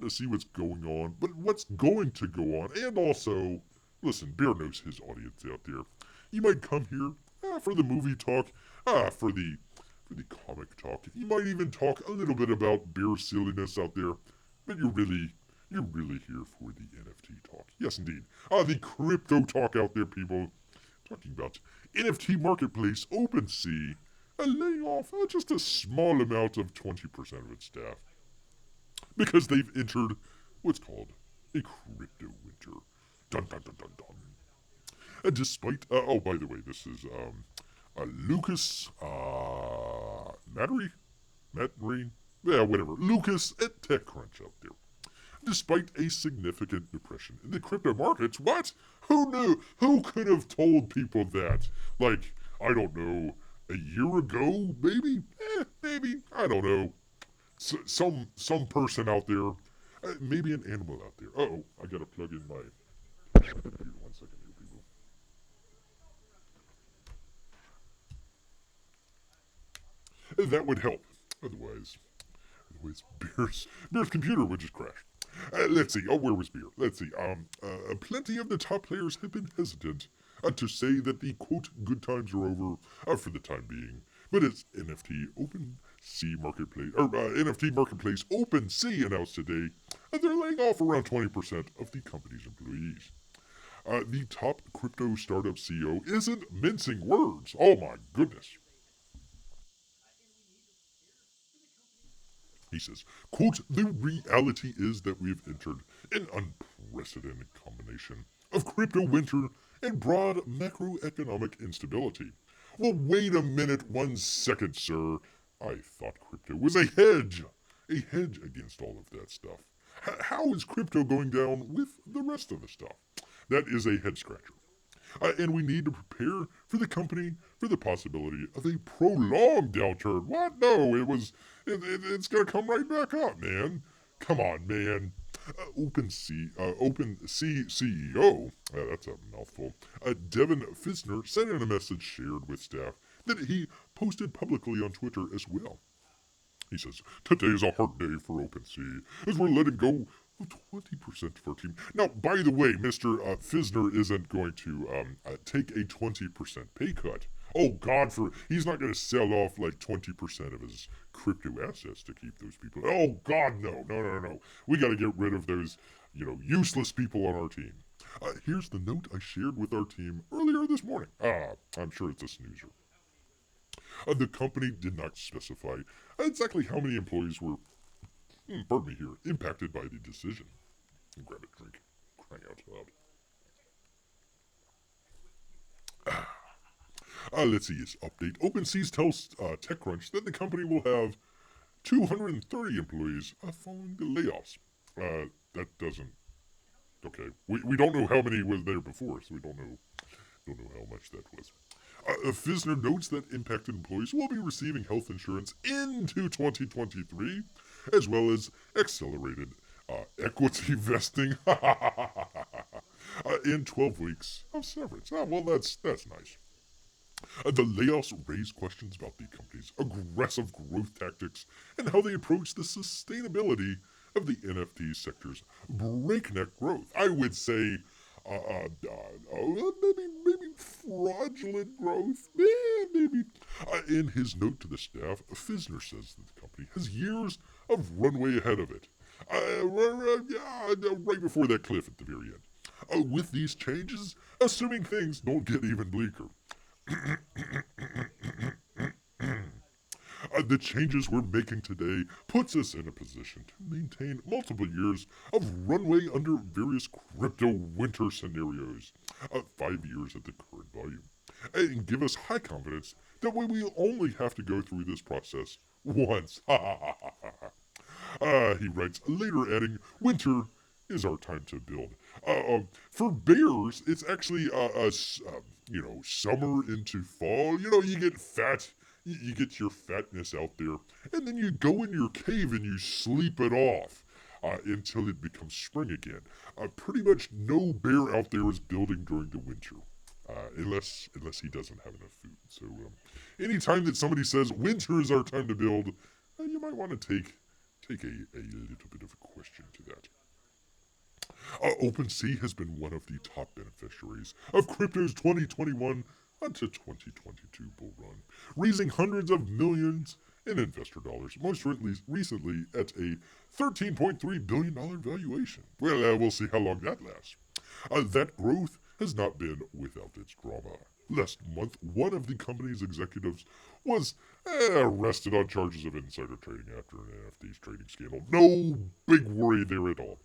Speaker 1: see what's going on, but what's going to go on, and also, listen, Bear knows his audience out there. You might come here for the movie talk, for the comic talk. You might even talk a little bit about Bear silliness out there, but you're really here for the NFT talk. Yes, indeed. The crypto talk out there, people. Talking about NFT marketplace OpenSea, laying off just a small amount of 20% of its staff because they've entered what's called a crypto winter. Dun dun dun dun dun. Despite, by the way, this is Lucas Mattery, yeah, whatever. Lucas at TechCrunch out there. Despite a significant depression in the crypto markets, what? Who knew? Who could have told people that? I don't know, a year ago, maybe? Maybe. I don't know. Some person out there, maybe an animal out there. Uh-oh, I gotta plug in my computer. 1 second here, people. That would help. Otherwise, Bear's computer would just crash. Let's see. Where was Beer? Let's see. Plenty of the top players have been hesitant to say that the quote good times are over for the time being. But as NFT marketplace OpenSea announced today, they're laying off around 20% of the company's employees. The top crypto startup CEO isn't mincing words. Oh my goodness. He says, quote, the reality is that we've entered an unprecedented combination of crypto winter and broad macroeconomic instability. Well, wait a minute, 1 second, sir. I thought crypto was a hedge against all of that stuff. How is crypto going down with the rest of the stuff? That is a head scratcher. And we need to prepare for the company for the possibility of a prolonged downturn. What? No, it's going to come right back up, man. Come on, man. OpenSea CEO, that's a mouthful, Devin Fisner said in a message shared with staff that he posted publicly on Twitter as well. He says, today is a hard day for OpenSea as we're letting go of 20% of our team. Now, by the way, Mr. Fisner isn't going to take a 20% pay cut. Oh, he's not going to sell off like 20% of his crypto assets to keep those people. Oh, God, no. We got to get rid of those, useless people on our team. Here's the note I shared with our team earlier this morning. I'm sure it's a snoozer. The company did not specify exactly how many employees were, impacted by the decision. Grab a drink. Crying out loud. Let's see his update. OpenSea tells TechCrunch that the company will have 230 employees following the layoffs. That doesn't. Okay, we don't know how many was there before, so we don't know how much that was. Fisner notes that impacted employees will be receiving health insurance into 2023, as well as accelerated equity vesting in 12 weeks of severance. Well, that's nice. The layoffs raise questions about the company's aggressive growth tactics and how they approach the sustainability of the NFT sector's breakneck growth. I would say maybe fraudulent growth. Maybe. In his note to the staff, Fisner says that the company has years of runway ahead of it. Right before that cliff at the very end. With these changes, assuming things don't get even bleaker. The changes we're making today puts us in a position to maintain multiple years of runway under various crypto winter scenarios, 5 years at the current volume, and give us high confidence that we will only have to go through this process once. He writes, later adding, winter is our time to build. For bears, it's actually, summer into fall. You get fat. You get your fatness out there, and then you go in your cave and you sleep it off until it becomes spring again. Pretty much no bear out there is building during the winter, unless he doesn't have enough food. So anytime that somebody says winter is our time to build, you might want to take a little bit of a question to that. OpenSea has been one of the top beneficiaries of crypto's 2021 to 2022 bull run, raising hundreds of millions in investor dollars, most recently at a $13.3 billion valuation. Well, we'll see how long that lasts. That growth has not been without its drama. Last month, one of the company's executives was arrested on charges of insider trading after an NFT's trading scandal. No big worry there at all.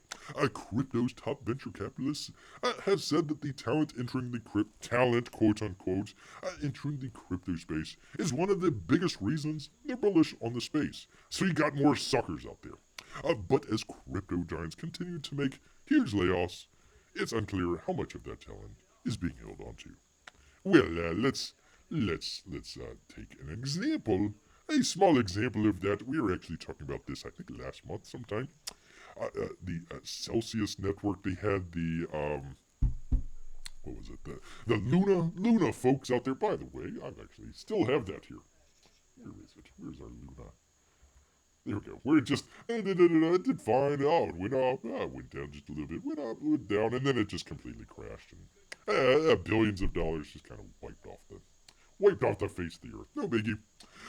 Speaker 1: Crypto's top venture capitalists have said that the talent entering the quote unquote, entering the crypto space is one of the biggest reasons they're bullish on the space. So you got more suckers out there. But as crypto giants continue to make huge layoffs, it's unclear how much of that talent is being held onto. Well, let's take an example, a small example of that. We were actually talking about this, I think, last month sometime. The Celsius network, they had the, what was it, the Luna folks out there. By the way, I actually still have that here. Where is it? Where's our Luna? There we go. Where it just, it did fine. Oh, it went up, it went down just a little bit, went up, went down, and then it just completely crashed. And billions of dollars just kind of wiped off the face of the earth. No biggie.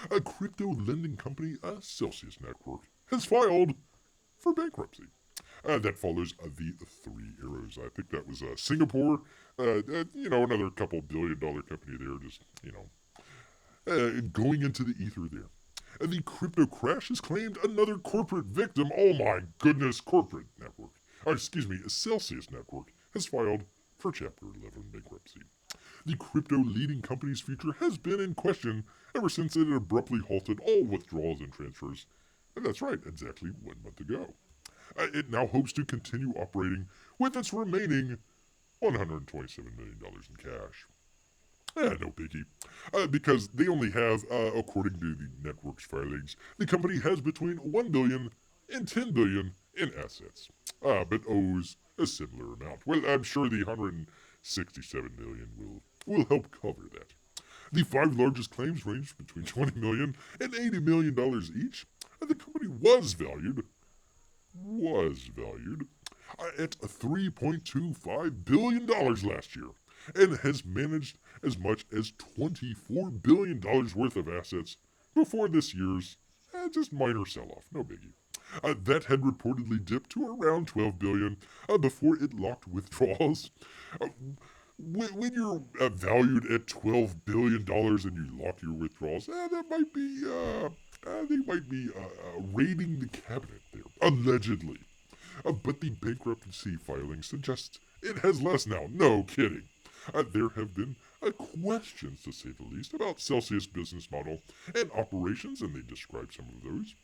Speaker 1: A crypto lending company, Celsius Network, has filed for bankruptcy. That follows the Three Arrows. I think that was Singapore. Another couple $1 billion company there, just, going into the ether there. The crypto crash has claimed another corporate victim. Oh my goodness, corporate network. Celsius Network has filed for Chapter 11 bankruptcy. The crypto leading company's future has been in question ever since it abruptly halted all withdrawals and transfers. And that's right, exactly 1 month ago. It now hopes to continue operating with its remaining $127 million in cash. No biggie. Because they only have, according to the network's filings, the company has between $1 billion and $10 billion in assets, but owes a similar amount. Well, I'm sure the $167 million will help cover that. The 5 largest claims range between $20 million and $80 million each. The company was valued at $3.25 billion last year, and has managed as much as $24 billion worth of assets before this year's just minor sell-off. No biggie. That had reportedly dipped to around $12 billion before it locked withdrawals. When you're valued at $12 billion and you lock your withdrawals, that might be they might be raiding the cabinet there, allegedly. But the bankruptcy filing suggests it has less now. No kidding. There have been questions, to say the least, about Celsius' business model and operations, and they describe some of those.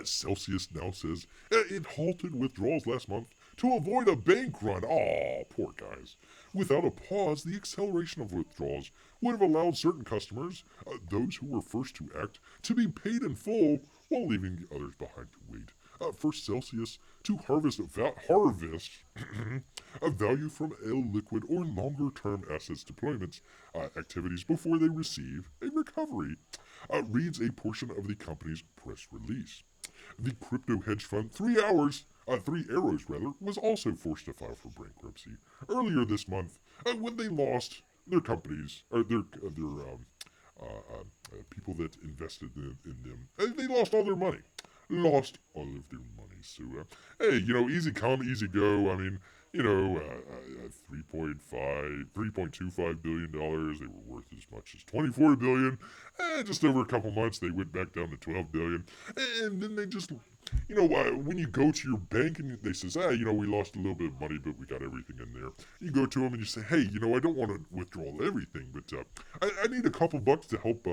Speaker 1: Celsius now says it halted withdrawals last month to avoid a bank run. Aw, poor guys. Without a pause, the acceleration of withdrawals would have allowed certain customers, those who were first to act, to be paid in full while leaving the others behind to wait. For Celsius to harvest a value from illiquid or longer-term assets deployments activities before they receive a recovery, reads a portion of the company's press release. The crypto hedge fund Three Arrows was also forced to file for bankruptcy earlier this month when they lost their companies or their people that invested in them. They lost all their money. So, hey, easy come, easy go. I mean, $3.25 billion. They were worth as much as $24 billion. Just over a couple months, they went back down to $12 billion. And then they just, when you go to your bank and they says, we lost a little bit of money, but we got everything in there. You go to them and you say, hey, I don't want to withdraw everything, but I need a couple bucks to help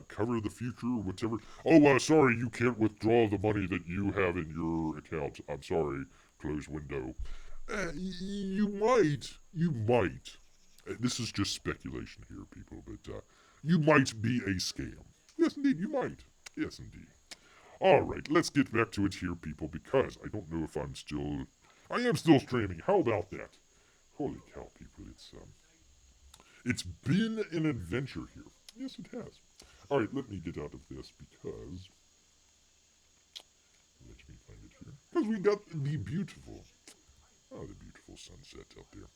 Speaker 1: cover the future or whatever. Oh, sorry, you can't withdraw the money that you have in your account. I'm sorry. Close window. You might. This is just speculation here, people, but you might be a scam. Yes, indeed, you might. Yes, indeed. All right, let's get back to it here, people, because I don't know if I am still streaming. How about that? Holy cow, people, it's been an adventure here. Yes, it has. All right, let me get out of this because, let me find it here, because we got the beautiful sunset out there.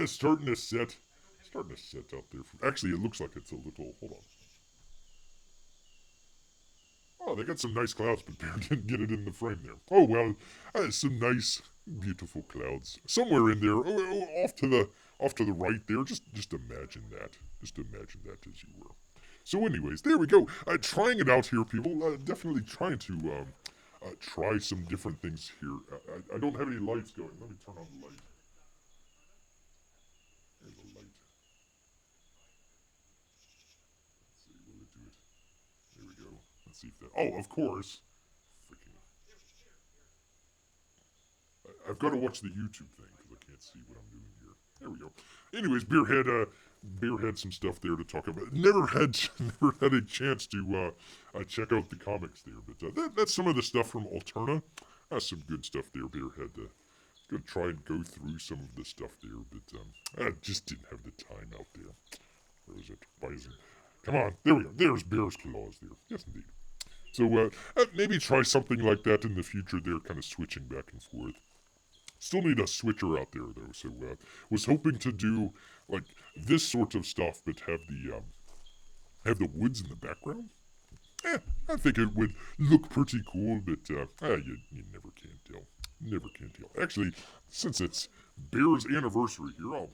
Speaker 1: Starting to set out there. Actually, it looks like it's a little, hold on. Oh, they got some nice clouds, but Bear didn't get it in the frame there. Oh, well, some nice, beautiful clouds. Somewhere in there, off to the right there. Just imagine that. Just imagine that as you were. So anyways, there we go. Trying it out here, people. Definitely trying to try some different things here. I don't have any lights going. Let me turn on the light. There's a light. Let's see, will it do it? There we go. Let's see if that... Oh, of course. Freaking... I've got to watch the YouTube thing because I can't see what I'm doing here. There we go. Anyways, Bear had some stuff there to talk about. Never had a chance to check out the comics there, but that's some of the stuff from Alterna. Some good stuff there. Bear had to try and go through some of the stuff there, but I just didn't have the time out there. Where is it? Bison. Come on, there we go. There's Bear's claws there. Yes, indeed. So maybe try something like that in the future there, kind of switching back and forth. Still need a switcher out there, though, so was hoping to do, like, this sort of stuff, but have the woods in the background. I think it would look pretty cool, but you never can tell. Never can tell. Actually, since it's Bear's anniversary here, I'll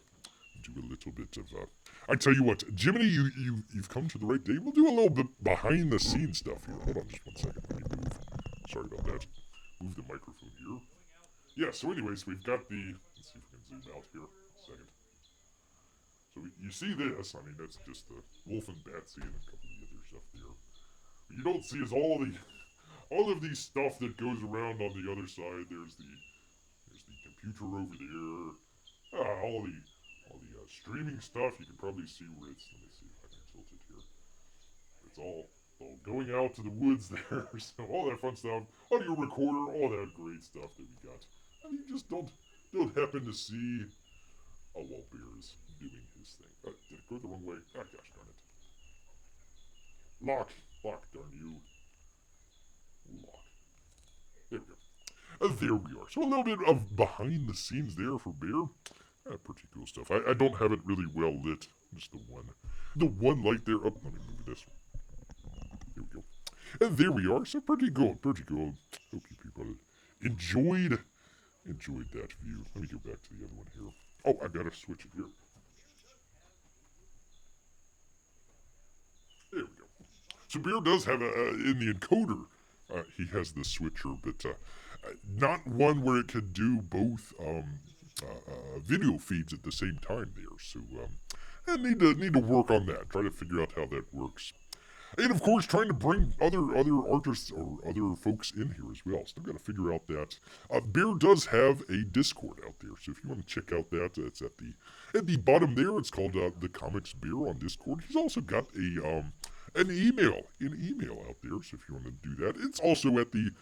Speaker 1: do a little bit of. I tell you what, Jiminy, you've come to the right day. We'll do a little bit behind the scenes stuff here. Hold on just one second. Let me move. Sorry about that. Move the microphone here. Yeah. So, anyways, we've got the. Let's see if we can zoom out here. A second. So you see this. I mean, that's just the wolf and Batsy and a couple of the other stuff there. What you don't see is all of the stuff that goes around on the other side. There's the computer over there. All the streaming stuff. You can probably see where it's. Let me see if I can tilt it here. It's all going out to the woods there. So all that fun stuff. Audio recorder. All that great stuff that we got. And you just don't happen to see. Oh, well, Bear is doing his thing. Did it go the wrong way? Ah, gosh darn it. Lock, darn you. Lock. There we go. There we are. So a little bit of behind the scenes there for Bear. Pretty cool stuff. I don't have it really well lit. Just the one light there. Oh, let me move this. There we go. And there we are. So pretty cool. Hope you people enjoyed that view. Let me go back to the other one here. Oh, I gotta switch it here. There we go. So Bear does have in the encoder, he has the switcher, but not one where it could do both video feeds at the same time there. So I need to work on that. Try to figure out how that works. And of course, trying to bring other artists or other folks in here as well. Still got to figure out that. Bear does have a Discord out there, so if you want to check out that, it's at the bottom there. It's called the Comics Bear on Discord. He's also got an email out there, so if you want to do that, it's also at the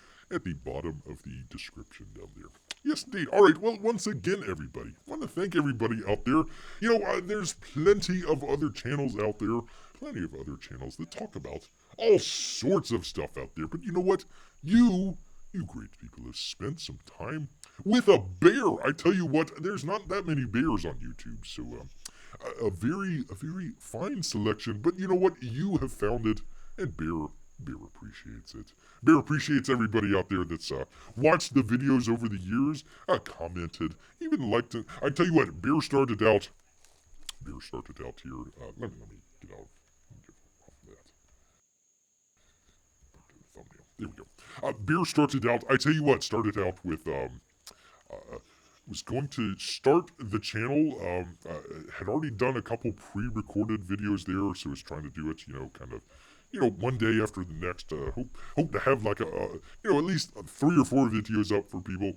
Speaker 1: bottom of the description down there. Yes, indeed. All right. Well, once again, everybody, I want to thank everybody out there. You know, there's plenty of other channels out there. Plenty of other channels that talk about all sorts of stuff out there. But you know what? You great people have spent some time with a bear. I tell you what, there's not that many bears on YouTube. So a very fine selection. But you know what? You have found it, and Bear appreciates it. Bear appreciates everybody out there that's watched the videos over the years, commented, even liked it. I tell you what, Bear started out here. Let me get out. Thumbnail. There we go. Bear started out with was going to start the channel. Had already done a couple pre-recorded videos there, so was trying to do it, one day after the next. Hope to have like at least 3 or 4 videos up for people.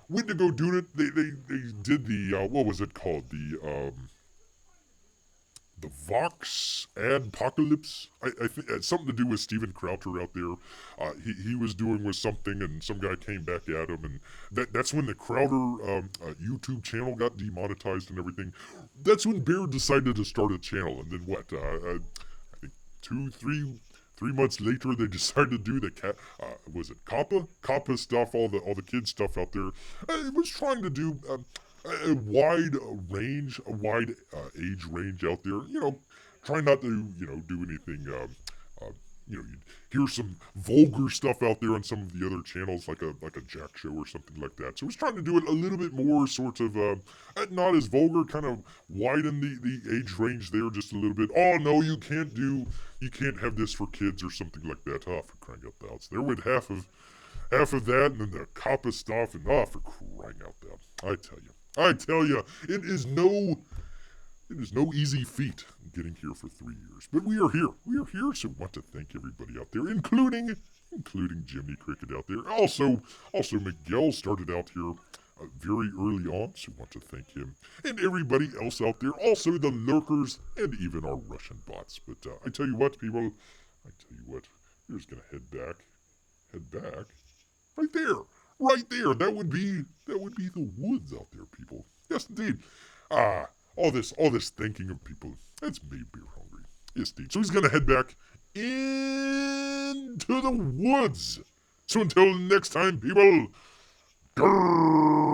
Speaker 1: Went to go do it. They did the what was it called? The Vox Adpocalypse. I think it's something to do with Steven Crowther out there. He was doing with something, and some guy came back at him, and that's when the Crowther YouTube channel got demonetized and everything. That's when Bear decided to start a channel, and then what? I think 3 months later, they decided to do the was it Kappa stuff, all the kids stuff out there. It was trying to do a wide age range out there. Try not to do anything. You'd hear some vulgar stuff out there on some of the other channels, like a Jack show or something like that. So I was trying to do it a little bit more sort of not as vulgar, kind of widen the age range there just a little bit. Oh no, you can't have this for kids or something like that. Oh, for crying out loud. So there went half of that, and then the Kappa stuff, and for crying out loud. I tell you, it is no easy feat getting here for 3 years. But we are here. So I want to thank everybody out there, including Jimmy Cricket out there. Also Miguel started out here very early on, so I want to thank him. And everybody else out there, also the lurkers, and even our Russian bots. But I tell you what, people, we're just going to head back. Right there. That would be the woods out there, people. Yes, indeed. All this thinking of people, that's made Bear hungry. Yes, indeed. So he's gonna head back into the woods. So until next time, people, grrr.